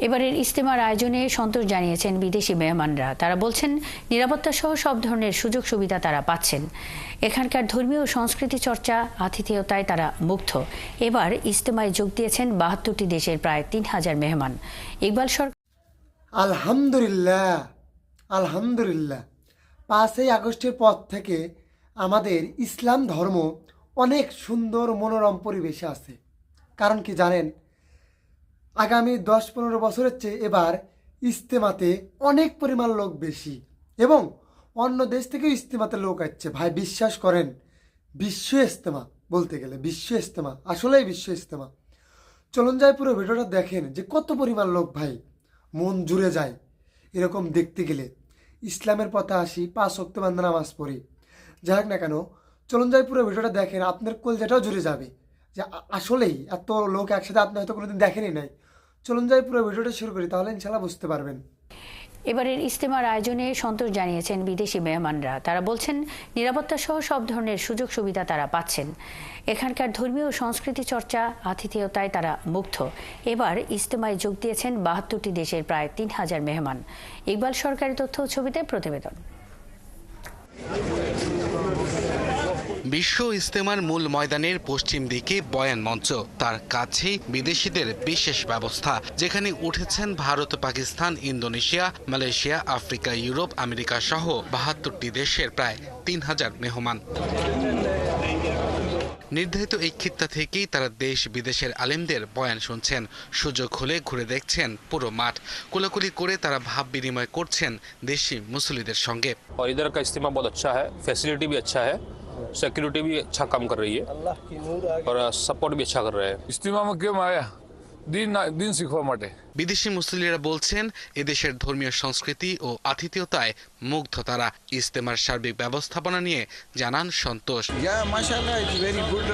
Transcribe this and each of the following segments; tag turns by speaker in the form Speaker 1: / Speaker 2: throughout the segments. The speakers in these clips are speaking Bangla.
Speaker 1: এবারের ইজতেমার আয়োজনে সন্তোষ জানিয়েছেন বিদেশি মেহমানরা। তারা বলছেন নিরাপত্তা সহ সব ধরনের সুযোগ সুবিধা তারা পাচ্ছেন। এখানকার ধর্মীয় সংস্কৃতি চর্চা, আতিথেয়তায় তারা মুগ্ধ। এবার ইজতেমায় যোগ দিয়েছেন ৭২টি দেশের প্রায় ৩,০০০ মেহমান। ইকবাল সরকার।
Speaker 2: আলহামদুলিল্লাহ আলহামদুলিল্লাহ ৫ই আগস্টের পর থেকে আমাদের ইসলাম ধর্ম অনেক সুন্দর মনোরম পরিবেশে আছে। কারণ কি জানেন, আগামী ১০-১৫ বছরের চেয়ে এবার ইজতেমাতে অনেক পরিমাণ লোক বেশি এবং অন্য দেশ থেকেও ইজতেমাতে লোক আসছে। ভাই বিশ্বাস করেন, বিশ্ব ইজতেমা বলতে গেলে বিশ্ব ইজতেমা, আসলেই বিশ্ব ইজতেমা। চলুন যাই পুরো ভিডিওটা দেখেন যে কত পরিমাণ লোক, ভাই মন জুড়ে যায় এরকম দেখতে গেলে। ইসলামের পথে আসি, ৫ ওয়াক্ত বান্দা নামাজ পড়ি, যাই হোক না কেন, চলুন যাই পুরো ভিডিওটা দেখেন, আপনার কলজাটাও জুড়ে যাবে যে আসলেই এত লোক একসাথে আপনি হয়তো কোনোদিন দেখেনই নাই। চলুন যাই পুরো ভিডিওটা শুরু করি, তাহলে ইনশাল্লাহ বুঝতে পারবেন।
Speaker 1: এবারের ইজতেমার আয়োজনে সন্তোষ জানিয়েছেন বিদেশি মেহমানরা। তারা বলছেন নিরাপত্তা সহ সব ধরনের সুযোগ সুবিধা তারা পাচ্ছেন। এখানকার ধর্মীয় সংস্কৃতি চর্চা, আতিথেয়তায় তারা মুগ্ধ। এবার ইজতেমায় যোগ দিয়েছেন ৭২টি দেশের প্রায় ৩,০০০ মেহমান। ইকবাল সরকারি তথ্য ছবিতে প্রতিবেদন।
Speaker 3: বিশ্ব ইজতেমার মূল ময়দানের পশ্চিম দিকে বয়ান মঞ্চ, তার কাছেই বিদেশিদের বিশেষ ব্যবস্থা, যেখানে উঠেছেন Bharat, Pakistan, Indonesia, Malaysia, Africa, Europe, America সহ ৭২টি দেশের প্রায় ৩,০০০ মেহমান। নির্ধারিত এই খিত্তা থেকেই তারা দেশ বিদেশের আলেমদের বয়ান শুনছেন। সুযোগ হলে ঘুরে দেখছেন পুরো মাঠ। কোলাকুলি করে তারা ভাব বিনিময় করছেন দেশি মুসল্লিদের সঙ্গে।
Speaker 4: इधर का इस्तेमाल बहुत अच्छा है, फैसिलिटी भी अच्छा है, सिक्योरिटी भी अच्छा काम कर रही है और सपोर्ट भी अच्छा कर रहे हैं।
Speaker 5: इस्तेमा में क्यों आया দিন শিখবা মাঠে।
Speaker 3: বিদেশি মুসল্লিরা বলছেন এদেশের ধর্মীয় সংস্কৃতি ও আতিথেয়তায় মুগ্ধ তারা। ইজতেমার সার্বিক ব্যবস্থাপনা নিয়ে জানান সন্তোষ।
Speaker 6: মাশাআল্লাহ, it's very good,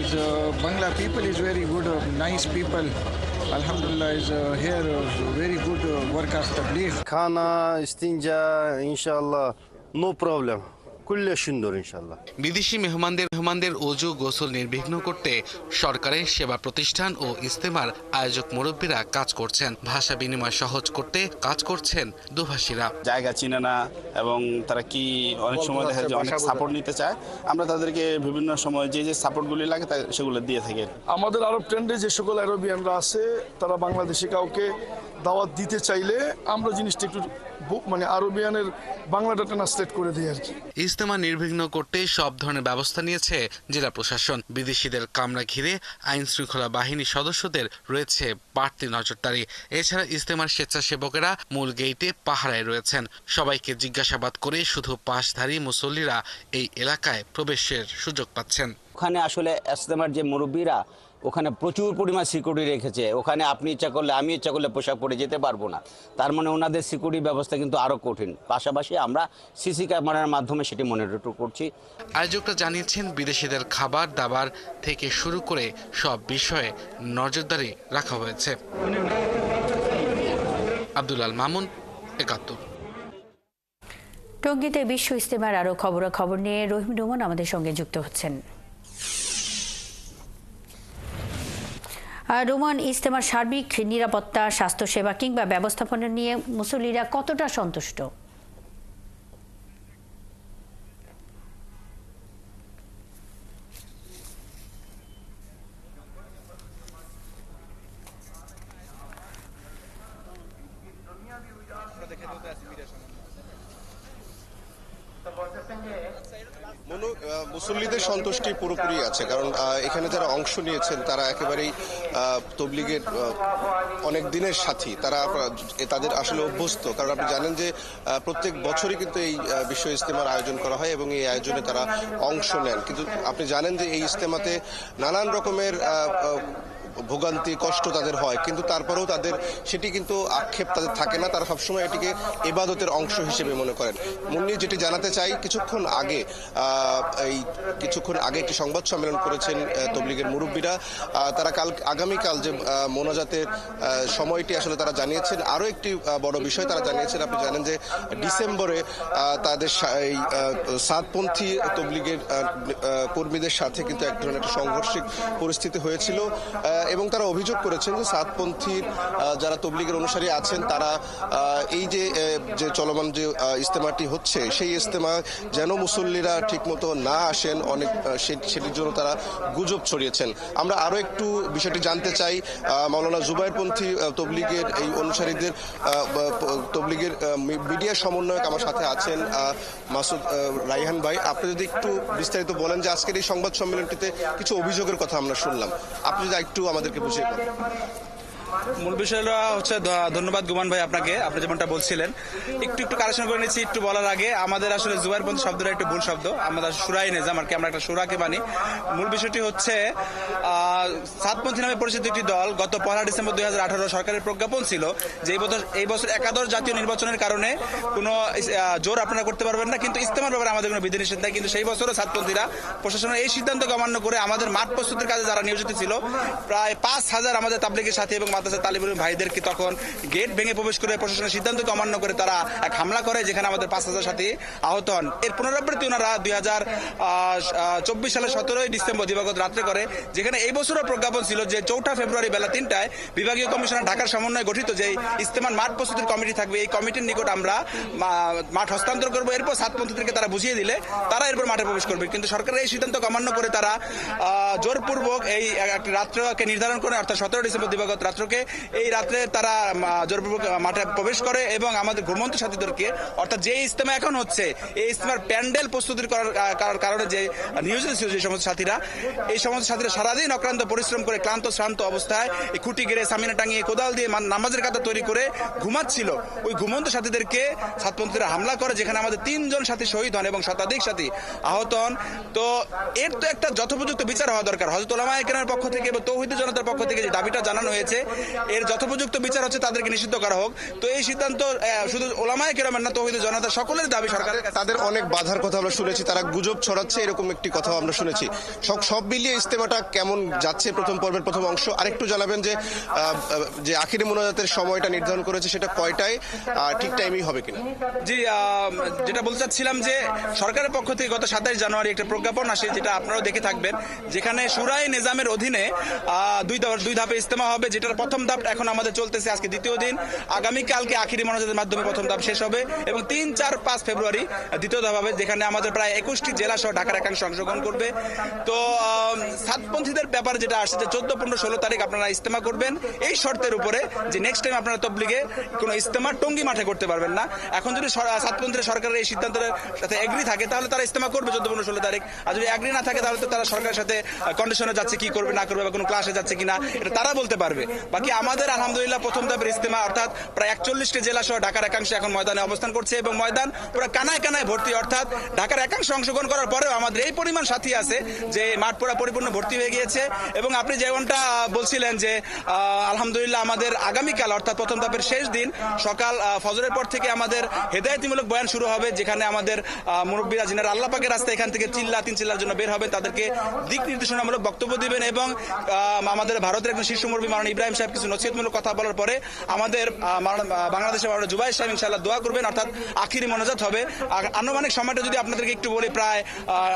Speaker 6: is Bangla people is very good, nice people, আলহামদুলিল্লাহ, is here very good work of তাবলীগ,
Speaker 7: খানা ইস্তিনজা ইনশাআল্লাহ নো প্রবলেম, কুল্লে সুন্দর ইনশাআল্লাহ।
Speaker 3: বিদেশি মেহমানদের ওযু গোসল নির্বিঘ্ন করতে সরকারের সেবা প্রতিষ্ঠান ও ইজতেমার আয়োজক মুরব্বীরা কাজ করছেন। ভাষা বিনিময় সহজ করতে কাজ করছেন দুভাষীরা।
Speaker 8: জায়গা চিনে না এবং তারা কি অনেক সময় দেখা যায় অনেক সাপোর্ট নিতে চায়, আমরা তাদেরকে বিভিন্ন সময় যে যে সাপোর্টগুলি লাগে সেগুলো দিয়ে থাকি।
Speaker 9: আমাদের আরব ট্রেন্ডে যে সকল আরবিয়ানরা আছে তারা বাংলাদেশে কাউকে দাওয়াত দিতে চাইলে আমরা জিনিসটা একটু মানে আরবিয়ানের বাংলাটা ট্রান্সলেট করে দিই আর কি।
Speaker 3: ইজতেমা নির্বিঘ্ন করতে সব ধরনের ব্যবস্থা নিয়েছে জেলা প্রশাসন। বিদেশিদের কামরা ঘিরে আইন শৃঙ্খলা বাহিনী সদস্যদের রয়েছে বাড়তি নজরদারি। এছাড়া ইজতেমার স্বেচ্ছাসেবকেরা মূল গেইটে পাহারায় রয়েছেন। সবাইকে জিজ্ঞাসাবাদ করে শুধু পাশধারী মুসল্লিরা এই এলাকায় প্রবেশের সুযোগ পাচ্ছেন।
Speaker 10: ওখানে আসলে ইজতেমার যে মুরব্বীরা ওখানে প্রচুর পরিমাণ সিকিউরিটি রেখেছে। ওখানে আপনি ইচ্ছা করলে, আমি ইচ্ছা করলে পোশাক পরে যেতে পারবো না। তার মানে ওনাদের সিকিউরিটি ব্যবস্থা কিন্তু আরও কঠিন। পাশাপাশি আমরা সিসি ক্যামেরার মাধ্যমে সেটি মনিটর করছি।
Speaker 3: আয়োজকরা জানিয়েছেন বিদেশিদের খাবার দাবার থেকে শুরু করে সব বিষয়ে নজরদারি রাখা হয়েছে। আব্দুল আল মামুন, ৭১।
Speaker 1: টঙ্গীতে বিশ্ব ইজতেমার আরও খবরাখবর নিয়ে রহিম রোমন আমাদের সঙ্গে যুক্ত হচ্ছেন। রোমান, ইজতেমার সার্বিক নিরাপত্তা, স্বাস্থ্যসেবা কিংবা ব্যবস্থাপনা নিয়ে মুসল্লিরা কতটা সন্তুষ্ট?
Speaker 11: মুসল্লিদের সন্তুষ্টি পুরোপুরি আছে, কারণ এখানে যারা অংশ নিয়েছেন তারা একেবারেই তবলিগের অনেক দিনের সাথী। তারা তাদের আসলে অভ্যস্ত, কারণ আপনি জানেন যে প্রত্যেক বছরই কিন্তু এই বিশ্ব ইজতেমার আয়োজন করা হয় এবং এই আয়োজনে তারা অংশ নেন। কিন্তু আপনি জানেন যে এই ইজতেমাতে নানান রকমের ভোগান্তি, কষ্ট তাদের হয়, কিন্তু তারপরেও তাদের সেটি কিন্তু আক্ষেপ তাদের থাকে না। তারা সবসময় এটিকে ইবাদতের অংশ হিসেবে মনে করেন। মুন্নি, যেটি জানাতে চাই, কিছুক্ষণ আগে একটি সংবাদ সম্মেলন করেছেন তবলিগের মুরব্বীরা। তারা আগামীকাল যে মোনাজাতের সময়টি আসলে তারা জানিয়েছেন। আরও একটি বড় বিষয় তারা জানিয়েছেন, আপনি জানেন যে ডিসেম্বরে তাদের এই সাতপন্থী তবলিগের কর্মীদের সাথে কিন্তু এক ধরনের একটা সাংঘর্ষিক পরিস্থিতি হয়েছিল এবং তারা অভিযোগ করেছেন যে সাতপন্থীর যারা তবলিগের অনুসারী আছেন তারা এই যে চলমান যে ইজতেমাটি হচ্ছে সেই ইজতেমা যেন মুসল্লিরা ঠিকমতো না আসেন অনেক সেটির জন্য তারা গুজব ছড়িয়েছেন। আমরা আরও একটু বিষয়টি জানতে চাই মাওলানা জুবাইরপন্থী তবলিগের এই অনুসারীদের তবলিগের মিডিয়া সমন্বয়ক আমার সাথে আছেন মাসুদ রাইহান ভাই। আপনি যদি একটু বিস্তারিত বলেন যে আজকের এই সংবাদ সম্মেলনটিতে কিছু অভিযোগের কথা আমরা শুনলাম, আপনি যদি একটু আমাদেরকে বুঝিয়ে বলেন।
Speaker 12: মূল বিষয়টা হচ্ছে, ধন্যবাদ গুমান ভাই আপনাকে, আপনি যেমনটা বলছিলেন একটু কারেকশন করে নিচ্ছি। একটু বলার আগে আমাদের আসলে জুবাইরপন্থী শব্দটা একটু ভুল শব্দ, আমরা সুরাই নিজাম আর কি, আমরা একটা সুরাকে মানি। মূল বিষয়টি হচ্ছে সাতপন্থী নামে পরিচিত একটি দল গত 1 ডিসেম্বর 2018 সরকারের প্রজ্ঞাপন ছিল যে এই বছর একাদশ জাতীয় নির্বাচনের কারণে কোনো জোর আপনারা করতে পারবেন না, কিন্তু ইজতেমার ব্যাপারে আমাদের কোনো বিধিনিষেধ নাই। কিন্তু সেই বছরও সাতপন্থীরা প্রশাসনের এই সিদ্ধান্তকে অমান্য করে আমাদের মাঠ প্রস্তুতির কাজে যারা নিয়োজিত ছিল প্রায় 5000 আমাদের তাবলিগের সাথী এবং মাদ্রাসা তালিবুল ভাইদেরকে তখন গেট ভেঙে প্রবেশ করে প্রশাসনের সিদ্ধান্তকে অমান্য করে তারা এক হামলা করে, যেখানে আমাদের 5000 সাথী আহত হন। এর পুনরাবৃত্তি ওনারা 2024 সালের 17 ডিসেম্বর দিবাগত রাত্রে করে, যেখানে এই বছরও প্রজ্ঞাপন ছিল যে 4 ফেব্রুয়ারি বেলা 3টায় বিভাগীয় কমিশনার ঢাকার সমন্বয়ে গঠিত যে ইজতেমার মাঠ প্রস্তুতির কমিটি থাকবে, এই কমিটির নিকট আমরা মাঠ হস্তান্তর করবো। এরপর সাতপন্থীদেরকে তারা বুঝিয়ে দিলে তারা এরপর মাঠে প্রবেশ করবে। কিন্তু সরকারের এই সিদ্ধান্তকে অমান্য করে তারা জোরপূর্বক এই রাত্রকে নির্ধারণ করে, অর্থাৎ 17 ডিসেম্বর দিবাগত রাত্রকে, এই রাত্রে তারা জোরপূর্বক মাঠে প্রবেশ করে এবং আমাদের ঘুমন্ত সাথীদেরকে, অর্থাৎ যে ইজতেমা এখন হচ্ছে এই ইজতেমার প্যান্ডেল প্রস্তুতির করার কারণে যে নিয়োজিত ছিল যে সমস্ত সাথীরা, এই সমস্ত সাথীরা সারাদিন অক্লান্ত পরিশ্রম করে ক্লান্ত শ্রান্ত অবস্থায় খুঁটি গেড়ে সামিনা টাঙিয়ে কোদাল দিয়ে নামাজের কাতা তৈরি করে ঘুমাচ্ছিল। ওই ঘুমন্ত সাথীদেরকে সাতপন্থীরা হামলা করে, যেখানে আমাদের 3 জন সাথী শহীদ হন এবং শতাধিক সাথী আহত হন। তো এর তো একটা যথোপযুক্ত বিচার হওয়া দরকার। হযরত উলামায়ে কেরামের পক্ষ থেকে এবং তৌহিদি জনতার পক্ষ থেকে যে দাবিটা জানানো হয়েছে, এর যথোপযুক্ত বিচার হচ্ছে তাদেরকে নিষিদ্ধ করা হোক। তো এই সিদ্ধান্ত শুধু উলামায়ে কেরামের না, তৌহিদি জনতা সকলের দাবি। সরকারের
Speaker 11: তাদের অনেক বাধার কথা আমরা শুনেছি, তারা গুজব ছড়াচ্ছে এরকম একটি কথা আমরা শুনেছি। সব মিলিয়ে ইজতেমাটা কেমন যাচ্ছে প্রথম পর্বের প্রথম অংশ? আরেকটু জানাবেন যে আখিরি মোনাজাতের সময়টা নির্ধারণ করেছে সেটা কয়টায়, ঠিক টাইমেই হবে কিনা?
Speaker 12: জি, যেটা বলতে চাচ্ছিলাম যে সরকারের পক্ষ থেকে গত 27 জানুয়ারি একটা প্রজ্ঞাপন আসে, যেটা আপনারাও দেখে থাকবেন, যেখানে শুরায়ে নিজামের অধীনে 2 ধাপে ইজতেমা হবে, যেটার প্রথম ধাপ এখন আমাদের চলতেছে, আজকে দ্বিতীয় দিন। আগামীকালকে আখিরি মোনাজাতের মাধ্যমে প্রথম ধাপ শেষ হবে এবং 3, 4, 5 ফেব্রুয়ারি দ্বিতীয় ধাপ হবে, যেখানে আমাদের প্রায় 21টি জেলা সহ ঢাকার একাংশ অংশগ্রহণ করবে। তো সাতপন্থীদের ব্যাপারে যেটা আসছে যে 14, 15, 16 তারিখ আপনারা ইজতেমা করবেন এই শর্তের উপরে যে নেক্সট টাইম আপনারা তবলিগে কোনো ইজতেমা টঙ্গী মাঠে করতে পারবেন না। এখন যদি সাতপন্থীরা সরকারের এই সিদ্ধান্তের সাথে এগ্রি থাকে তাহলে তারা ইজতেমা করবে 14, 15, 16 তারিখ। আর যদি এগ্রি না থাকে তাহলে তো তারা সরকারের সাথে কন্ডিশনে যাচ্ছে, কি করবে না করবে বা কোনো ক্লাসে যাচ্ছে কিনা এটা তারা বলতে পারবে। বাকি আমাদের আলহামদুলিল্লাহ প্রথম ধাপের ইজতেমা, অর্থাৎ প্রায় 41টি জেলা সহ ঢাকার একাংশ এখন ময়দানে অবস্থান করছে এবং ময়দান পুরো কানায় কানায় ভর্তি। অর্থাৎ ঢাকার একাংশ অংশগ্রহণ করার পরেও আমাদের এই পরিমাণ সাথী আছে যে মাঠ পুরো পরিপূর্ণ ভর্তি হয়ে গিয়েছে। এবং আপনি যেমনটা বলছিলেন যে আলহামদুলিল্লাহ আমাদের আগামীকাল অর্থাৎ প্রথম ধাপের শেষ দিন সকাল ফজরের পর থেকে আমাদের হেদায়েতিমূলক বয়ান শুরু হবে, যেখানে আমাদের মুরব্বীরা যিনারা আল্লাহ পাকের রাস্তায় এখান থেকে 3 চিল্লার জন্য বের হবেন, তাদেরকে দিক নির্দেশনামূলক বক্তব্য দিবেন। এবং আমাদের ভারতের একজন শীর্ষ মুরব্বী মাওলানা ইব্রাহিম সাহেব কিছু নসিহতমূলক কথা বলার পরে আমাদের বাংলাদেশের মাওলানা জুবাইর সাহেব ইনশাআল্লাহ দোয়া করবেন, অর্থাৎ আখিরি মোনাজাত হবে। আনুমানিক সময়টা যদি আপনাদেরকে একটু বলি, প্রায়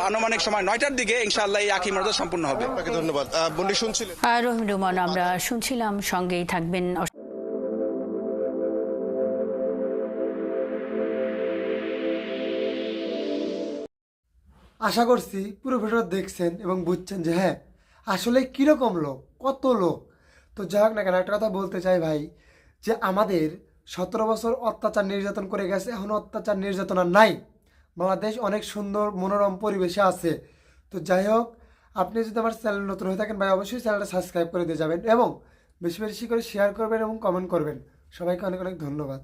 Speaker 12: আনুমানিক সময় 9টার দিকে ইনশাআল্লাহ এই আখিরি মোনাজাত সম্পূর্ণ হবে।
Speaker 11: আপনাকে ধন্যবাদ। বন্ডি শুনছিলেন
Speaker 1: রহিম রুমান, আমরা শুনছিলাম, সঙ্গেই থাকবেন।
Speaker 2: আশা করছি পুরো ভিডিও দেখছেন এবং বুঝছেন যে হ্যাঁ আসলে কীরকম লোক, কত লোক। তো যাই হোক না কেন, একটা কথা বলতে চাই ভাই, যে আমাদের 17 বছর অত্যাচার নির্যাতন করে গেছে, এখনও অত্যাচার নির্যাতন আর নাই। বাংলাদেশ অনেক সুন্দর মনোরম পরিবেশে আছে। তো যাই হোক, আপনি যদি আমার চ্যানেল নতুন হয়ে থাকেন ভাই, অবশ্যই চ্যানেলটা সাবস্ক্রাইব করে দিয়ে যাবেন এবং বেশি বেশি করে শেয়ার করবেন এবং কমেন্ট করবেন। সবাইকে অনেক অনেক ধন্যবাদ।